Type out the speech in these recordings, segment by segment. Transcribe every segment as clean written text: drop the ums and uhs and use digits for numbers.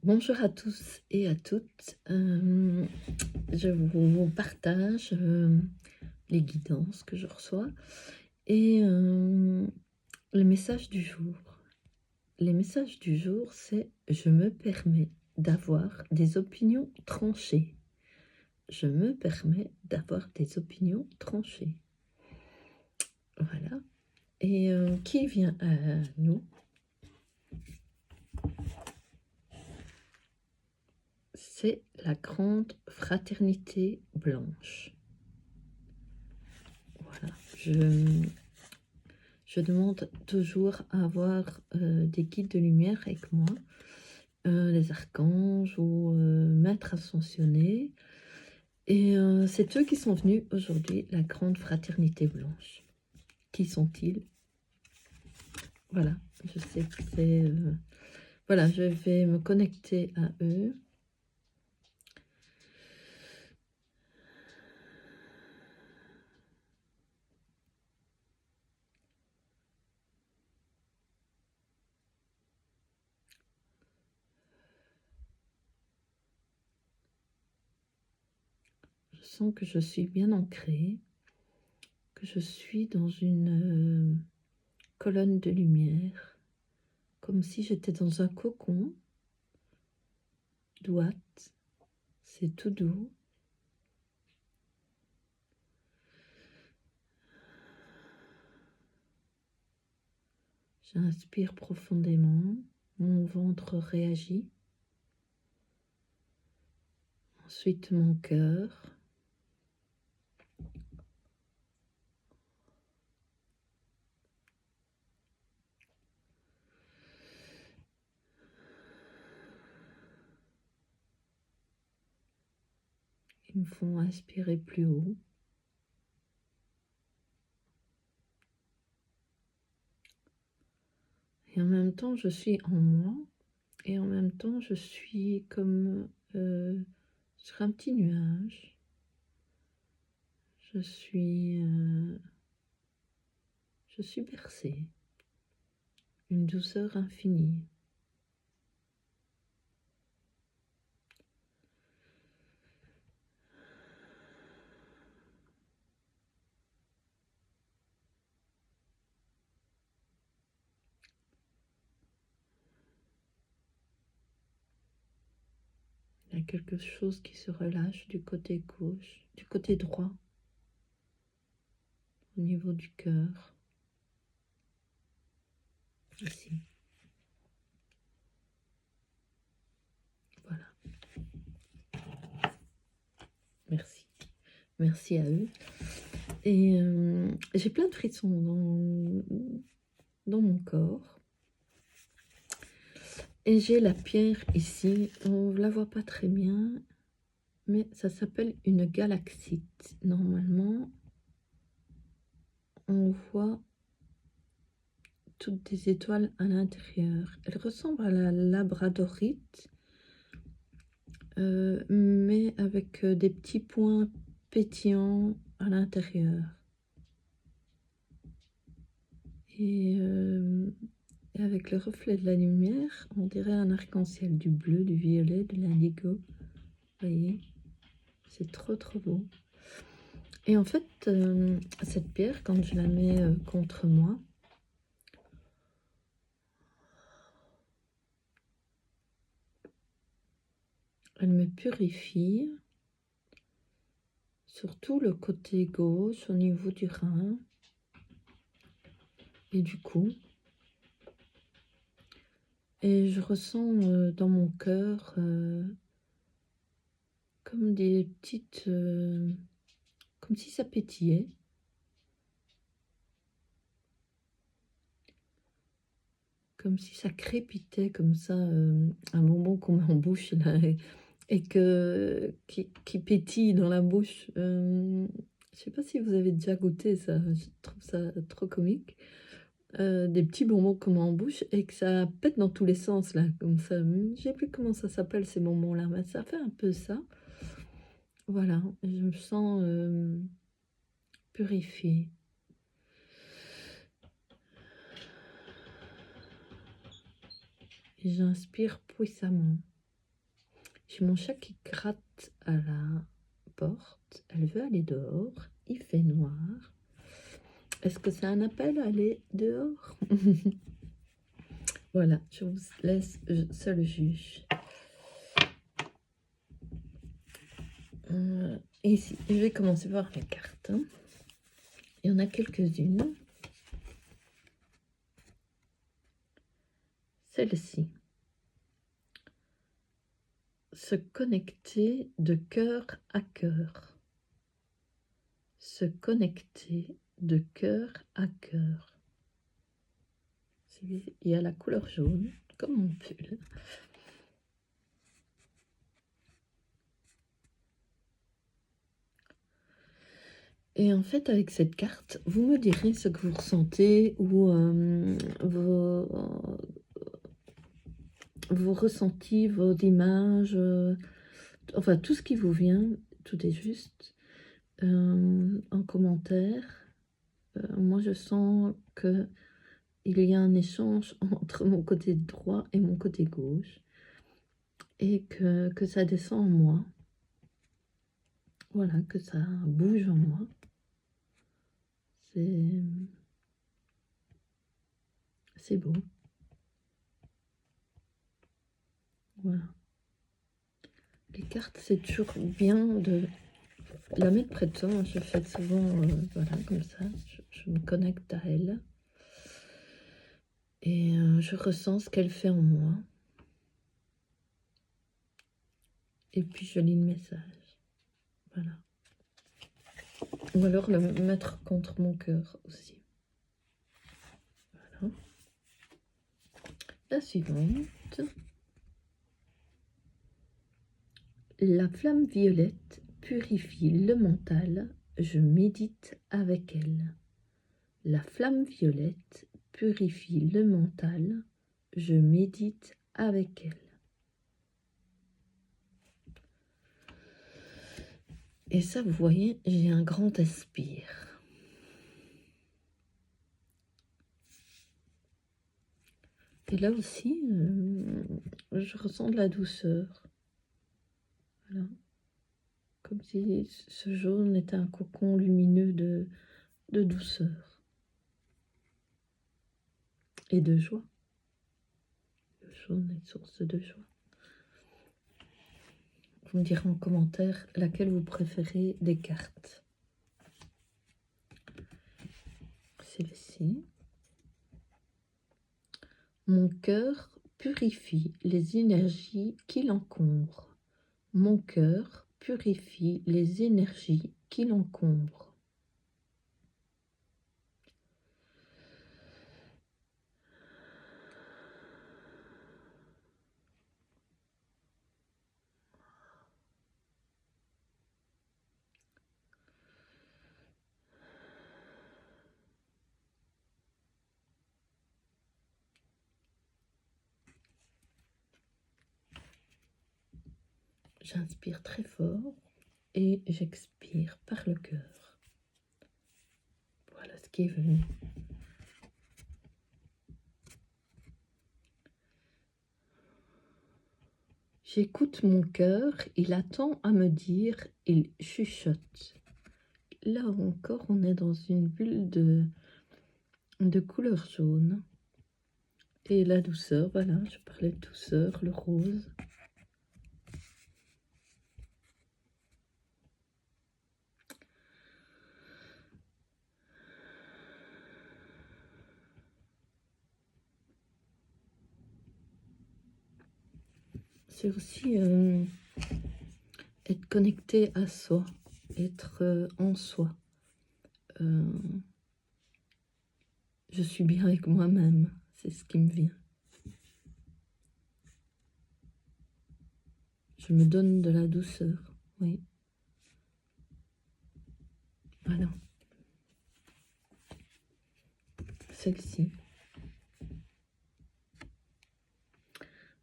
Bonjour à tous et à toutes. Je vous partage les guidances que je reçois et le message du jour. Les messages du jour, c'est je me permets d'avoir des opinions tranchées. Je me permets d'avoir des opinions tranchées. Voilà. Et qui vient à nous? C'est la grande fraternité blanche. Voilà. Je demande toujours à avoir des guides de lumière avec moi, les archanges ou maîtres ascensionnés. Et c'est eux qui sont venus aujourd'hui, la grande fraternité blanche. Qui sont-ils? Voilà, je sais que c'est... voilà, je vais me connecter à eux. Je sens que je suis bien ancrée, que je suis dans une colonne de lumière, comme si j'étais dans un cocon d'ouate. C'est tout doux. J'inspire profondément, mon ventre réagit. Ensuite mon cœur. Ils me font inspirer plus haut. Et en même temps, je suis en moi. Et en même temps, je suis comme sur un petit nuage. Je suis bercée. Une douceur infinie. Il y a quelque chose qui se relâche du côté gauche, du côté droit, au niveau du cœur. Ici. Voilà. Merci. Merci à eux. Et j'ai plein de frissons dans mon corps. Et j'ai la pierre ici. On ne la voit pas très bien, mais ça s'appelle une galaxite. Normalement, on voit toutes des étoiles à l'intérieur. Elle ressemble à la labradorite, mais avec des petits points pétillants à l'intérieur. Et avec le reflet de la lumière, on dirait un arc-en-ciel, du bleu, du violet, de l'indigo. Vous voyez, c'est trop trop beau. Et en fait, cette pierre, quand je la mets contre moi, elle me purifie, surtout le côté gauche, au niveau du rein et du cou. Et je ressens dans mon cœur comme des petites... comme si ça pétillait. Comme si ça crépitait comme ça, un bonbon qu'on met en bouche là, et qui pétille dans la bouche. Je sais pas si vous avez déjà goûté ça, je trouve ça trop comique. Des petits bonbons qu'on met en bouche et que ça pète dans tous les sens là, comme ça. Je sais plus comment ça s'appelle ces bonbons là, mais ça fait un peu ça. Voilà, je me sens purifiée. Et j'inspire puissamment. J'ai mon chat qui gratte à la porte. Elle veut aller dehors. Il fait noir. Est-ce que c'est un appel à aller dehors? Voilà, je vous laisse seul juge. Et ici, je vais commencer par les cartes. Hein. Il y en a quelques-unes. Celle-ci. Se connecter de cœur à cœur. Se connecter de cœur à cœur. Il y a la couleur jaune, comme mon pull. Et en fait, avec cette carte, vous me direz ce que vous ressentez ou vos ressentis, vos images, enfin tout ce qui vous vient, tout est juste, en commentaire. Moi, je sens que il y a un échange entre mon côté droit et mon côté gauche et que ça descend en moi. Voilà, que ça bouge en moi. C'est beau. Voilà. Les cartes, c'est toujours bien de la mettre près de toi. Je fais souvent, voilà, comme ça. Je me connecte à elle. Et je ressens ce qu'elle fait en moi. Et puis je lis le message. Voilà. Ou alors le mettre contre mon cœur aussi. Voilà. La suivante. La flamme violette purifie le mental. Je médite avec elle. La flamme violette purifie le mental. Je médite avec elle. Et ça, vous voyez, j'ai un grand aspire. Et là aussi, je ressens de la douceur. Voilà. Comme si ce jaune était un cocon lumineux de douceur. Et de joie. Le jaune est source de joie. Vous me direz en commentaire laquelle vous préférez des cartes. Celle-ci. Mon cœur purifie les énergies qui l'encombrent. Mon cœur purifie les énergies qui l'encombrent. J'inspire très fort et j'expire par le cœur. Voilà ce qui est venu. J'écoute mon cœur, il attend à me dire, il chuchote. Là encore, on est dans une bulle de couleur jaune. Et la douceur, voilà, je parlais de douceur, le rose. C'est aussi être connecté à soi, être en soi. Je suis bien avec moi-même, c'est ce qui me vient. Je me donne de la douceur, oui. Voilà. Celle-ci.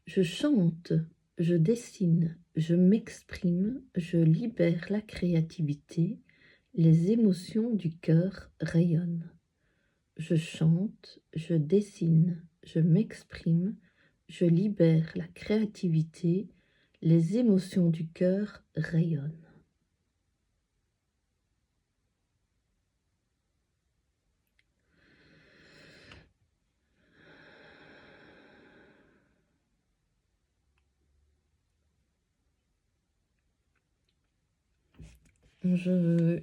Je chante, je dessine, je m'exprime, je libère la créativité, les émotions du cœur rayonnent. Je chante, je dessine, je m'exprime, je libère la créativité, Les émotions du cœur rayonnent.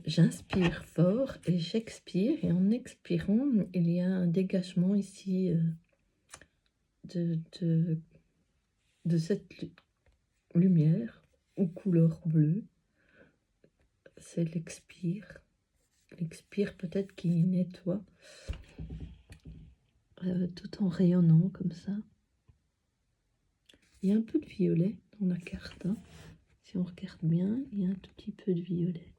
J'inspire fort et j'expire, et en expirant, il y a un dégagement ici de, de, de cette lumière ou couleur bleue. C'est l'expire. L'expire peut-être qui nettoie, tout en rayonnant comme ça. Il y a un peu de violet dans la carte, hein. Si on regarde bien, il y a un tout petit peu de violet.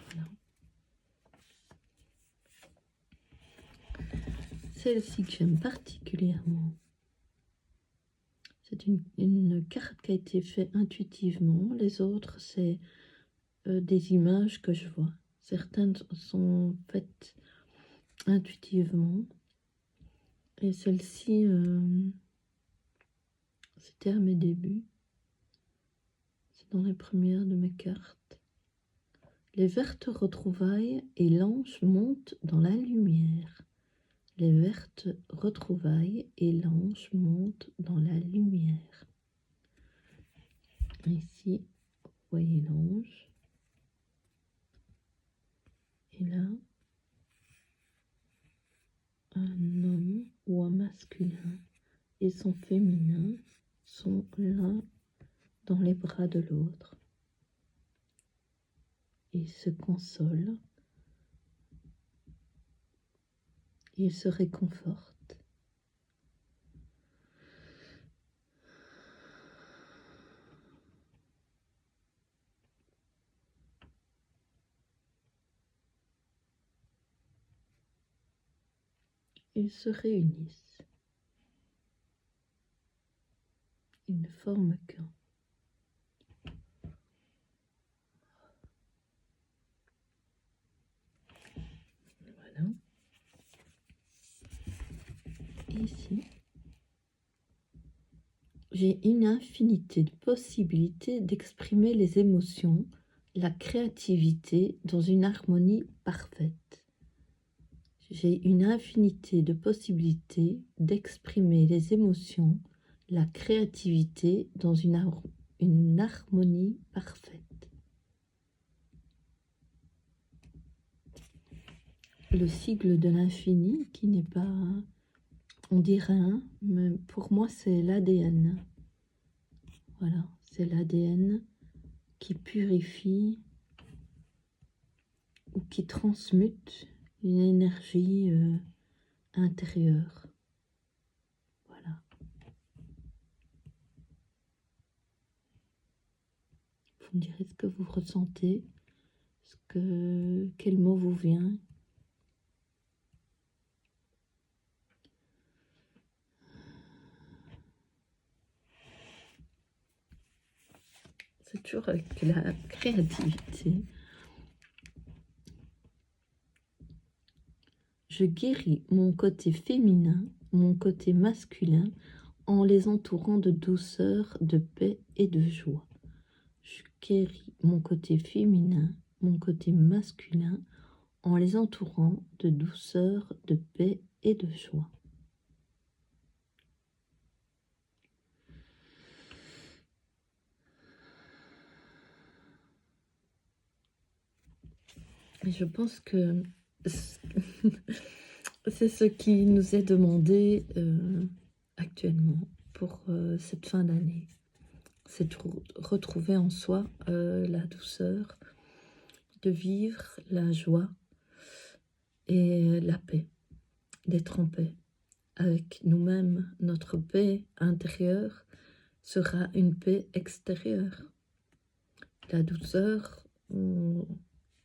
Voilà. Celle-ci que j'aime particulièrement, c'est une carte qui a été faite intuitivement. Les autres, c'est des images que je vois. Certaines sont faites intuitivement. Et celle-ci, c'était à mes débuts. C'est dans les premières de mes cartes. Les vertes retrouvailles et l'ange montent dans la lumière. Les vertes retrouvailles et l'ange montent dans la lumière. Ici, vous voyez l'ange. Et là, un homme ou un masculin et son féminin sont l'un dans les bras de l'autre. Ils se consolent. Ils se réconfortent. Ils se réunissent. Ils ne forment qu'un. Voilà. Ici, j'ai une infinité de possibilités d'exprimer les émotions, la créativité dans une harmonie parfaite. J'ai une infinité de possibilités d'exprimer les émotions, la créativité dans une harmonie parfaite. Le sigle de l'infini qui n'est pas, on dirait un, mais pour moi c'est l'ADN. Voilà, c'est l'ADN qui purifie ou qui transmute une énergie intérieure. Voilà. Vous me direz ce que vous ressentez, quel mot vous vient. C'est toujours avec la créativité. Je guéris mon côté féminin, mon côté masculin, en les entourant de douceur, de paix et de joie. Je guéris mon côté féminin, mon côté masculin, en les entourant de douceur, de paix et de joie. Et je pense que c'est ce qui nous est demandé actuellement pour cette fin d'année. C'est de retrouver en soi la douceur, de vivre la joie et la paix, d'être en paix avec nous-mêmes. Notre paix intérieure sera une paix extérieure. La douceur, on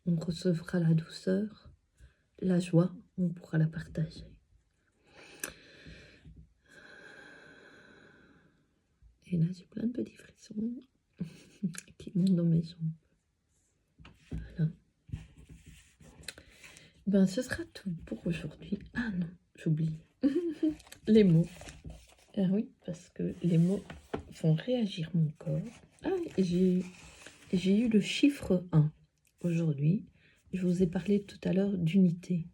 recevra la douceur. La joie, on pourra la partager. Et là, j'ai plein de petits frissons qui montent dans mes jambes. Voilà. Ben, ce sera tout pour aujourd'hui. Ah non, j'oublie. Les mots. Ah oui, parce que les mots font réagir mon corps. Ah, et j'ai eu le chiffre 1 aujourd'hui. Je vous ai parlé tout à l'heure d'unité.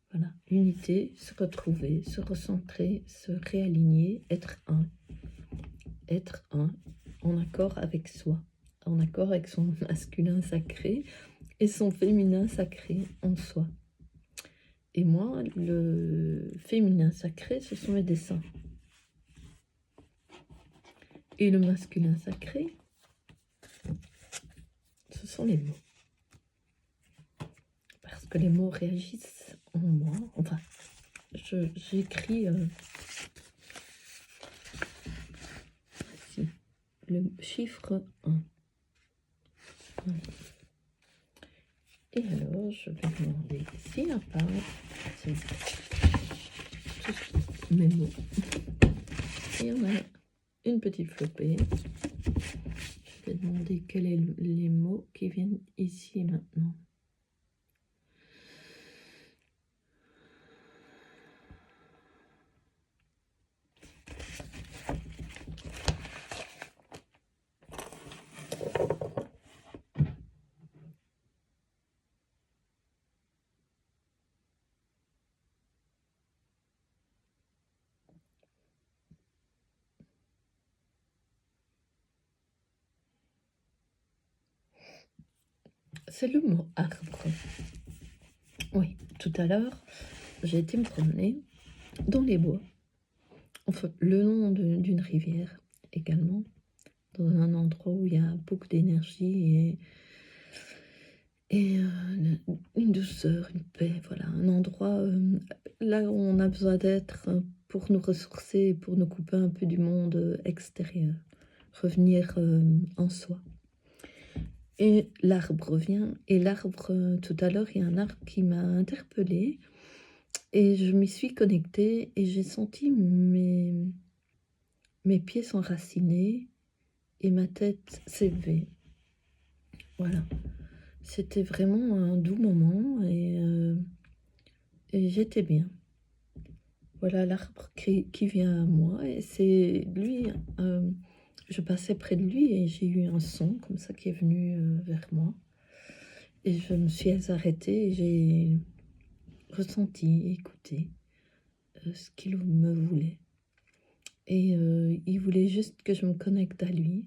Voilà, unité, se retrouver, se recentrer, se réaligner, être un, en accord avec soi, en accord avec son masculin sacré et son féminin sacré en soi. Et moi, le féminin sacré, ce sont mes dessins. Et le masculin sacré, ce sont les mots. Parce que les mots réagissent en moi. Enfin, j'écris ici, le chiffre 1. Voilà. Et alors, je vais demander s'il n'y a pas tous mes mots. Il y en a une petite flopée. Je vais demander quels sont les mots qui viennent ici et maintenant. C'est le mot arbre. Oui, tout à l'heure, j'ai été me promener dans les bois, enfin, le long d'une rivière également, dans un endroit où il y a beaucoup d'énergie et une douceur, une paix, voilà, un endroit là où on a besoin d'être pour nous ressourcer, pour nous couper un peu du monde extérieur, revenir en soi. Et l'arbre vient, et l'arbre, tout à l'heure, il y a un arbre qui m'a interpellée, et je m'y suis connectée, et j'ai senti mes pieds s'enraciner, et ma tête s'élever. Voilà. C'était vraiment un doux moment, et j'étais bien. Voilà l'arbre qui vient à moi, et c'est lui, je passais près de lui, et j'ai eu un son comme ça qui est venu vers moi. Et je me suis arrêtée et j'ai ressenti, écouté ce qu'il me voulait. Et il voulait juste que je me connecte à lui,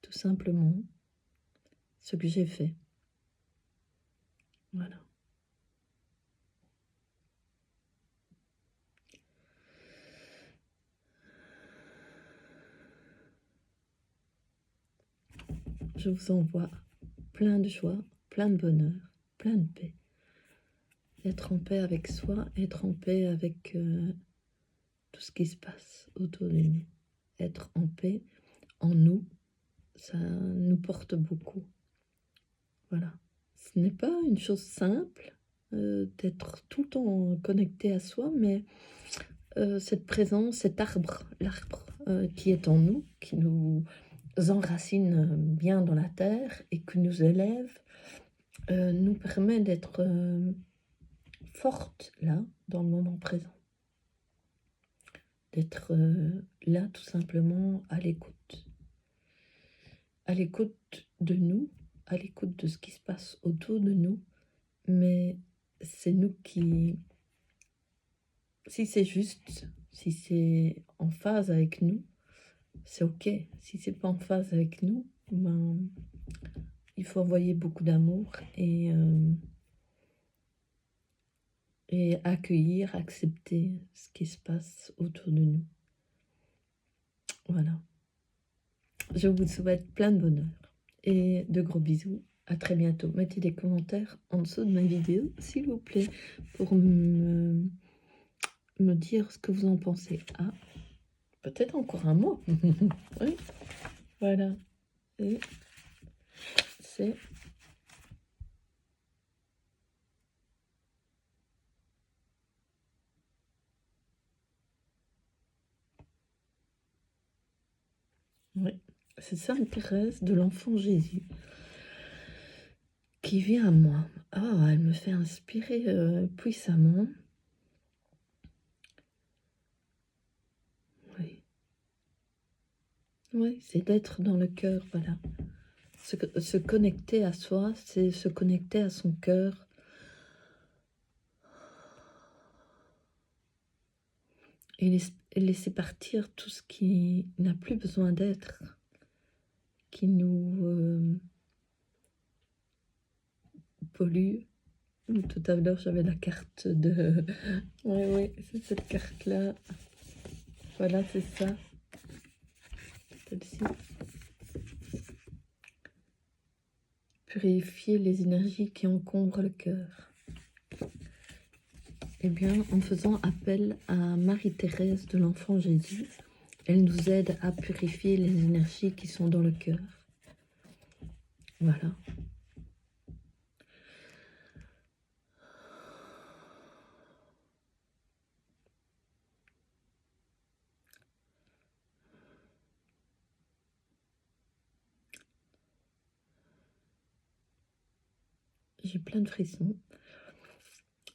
tout simplement. Ce que j'ai fait. Voilà. Je vous envoie plein de joie, plein de bonheur, plein de paix. Être en paix avec soi, être en paix avec tout ce qui se passe autour de nous. Être en paix en nous, ça nous porte beaucoup. Voilà. Ce n'est pas une chose simple d'être tout le temps connecté à soi, mais cette présence, cet arbre, l'arbre qui est en nous, qui nous enracine bien dans la terre et qui nous élève, nous permet d'être forte là, dans le moment présent. D'être là tout simplement à l'écoute. À l'écoute de nous, à l'écoute de ce qui se passe autour de nous, mais c'est nous qui, si c'est juste, si c'est en phase avec nous, c'est ok. Si c'est pas en phase avec nous, ben, il faut envoyer beaucoup d'amour et accueillir, accepter ce qui se passe autour de nous. Voilà. Je vous souhaite plein de bonheur et de gros bisous. À très bientôt. Mettez des commentaires en dessous de ma vidéo, s'il vous plaît, pour me dire ce que vous en pensez. Ah, peut-être encore un mot. Oui, voilà. Et c'est... Oui, c'est Sainte Thérèse de l'Enfant Jésus qui vient à moi. Ah, elle me fait inspirer puissamment. Ouais, c'est d'être dans le cœur, voilà. Se connecter à soi, c'est se connecter à son cœur et laisser partir tout ce qui n'a plus besoin d'être, qui nous pollue. Tout à l'heure, j'avais la carte de... Oui, oui, c'est cette carte-là. Voilà, c'est ça. Celle-ci. Purifier les énergies qui encombrent le cœur. Eh bien, en faisant appel à Marie-Thérèse de l'Enfant Jésus, elle nous aide à purifier les énergies qui sont dans le cœur. Voilà. J'ai plein de frissons.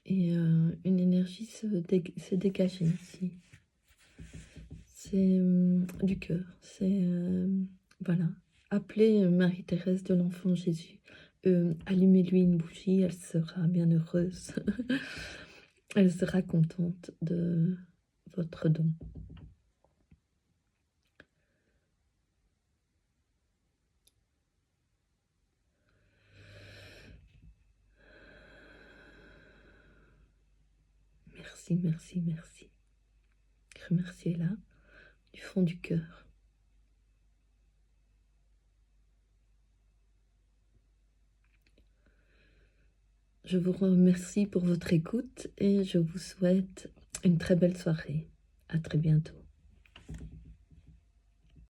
Et une énergie s'est dégagée ici. C'est du cœur. C'est... voilà. Appelez Marie-Thérèse de l'Enfant Jésus. Allumez-lui une bougie, elle sera bien heureuse. Elle sera contente de votre don. Merci, merci, merci. Remerciez-la du fond du cœur. Je vous remercie pour votre écoute et je vous souhaite une très belle soirée. À très bientôt.